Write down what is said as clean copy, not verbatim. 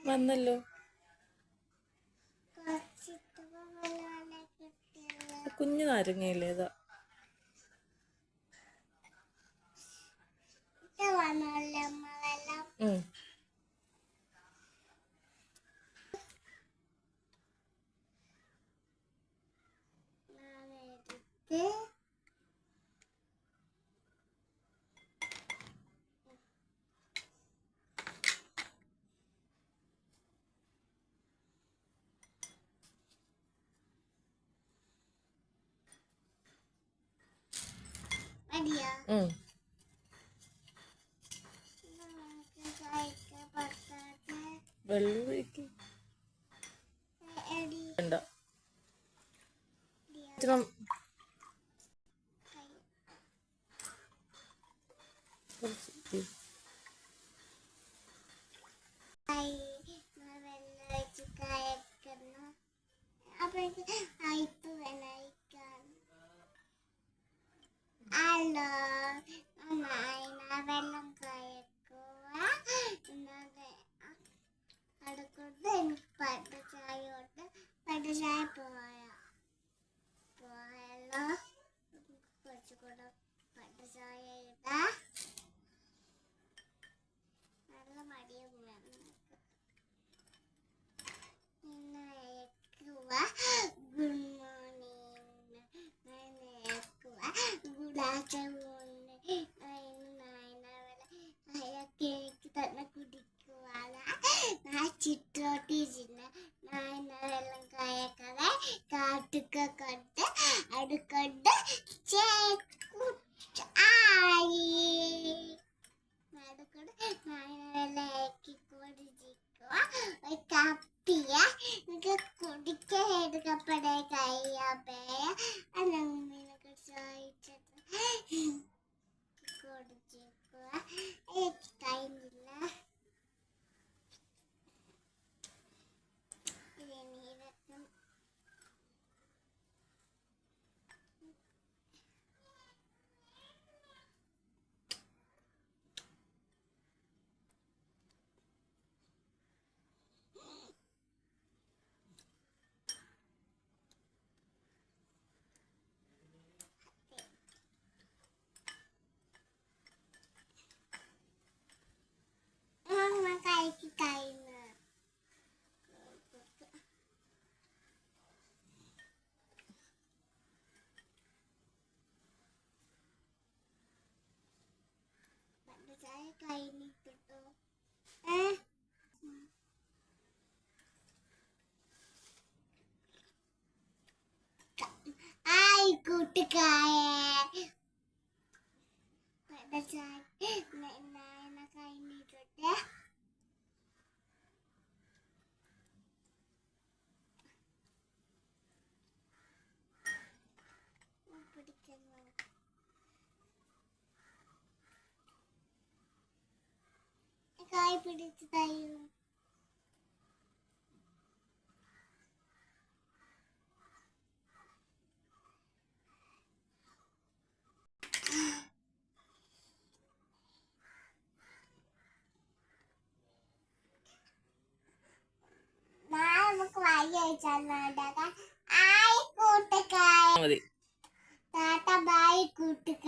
വന്നല്ലോ. കുഞ്ഞു നാരങ്ങയില്ലേ ഇതാ. വെള്ളം ഒഴിക്ക്. വേണ്ട. വെള്ളം അടുക്കൊണ്ട് എനിക്ക് പട്ടചായോട്ട് പട്ടചായ പോയാലോ കുറച്ചുകൂടെ പട്ടചായ ഇടാ. നല്ല മടിയും good morning good afternoon cake തന്നെ കുടിക്കുവാണ്. ചിട്ടോട്ടിരുന്ന വെള്ളം കായക്കറെ കാട്ടുക കൊണ്ട് അടുക്കൊണ്ട് അടുക്കൊണ്ട് വെള്ളക്കി കുടിക്കുക. ഒരു കപ്പിയ എനിക്ക് കുടിക്കാൻ എടുക്കപ്പെടേ കയ്യാപ്പേയ അന്നൊക്കെ ചോദിച്ചത് കുടിക്കുക. എനിക്ക് കഴിഞ്ഞില്ല. കഴിഞ്ഞിട്ടോ ആയി കൂട്ടുകാരെ കഴിഞ്ഞിട്ടോട്ടെ. കായ് പിടിച്ച് തരും. നമുക്ക് വഴി അയച്ചാൽ ആയി കൂട്ടുകാരെ. ടാറ്റ ബൈ കൂട്ടുകാരെ.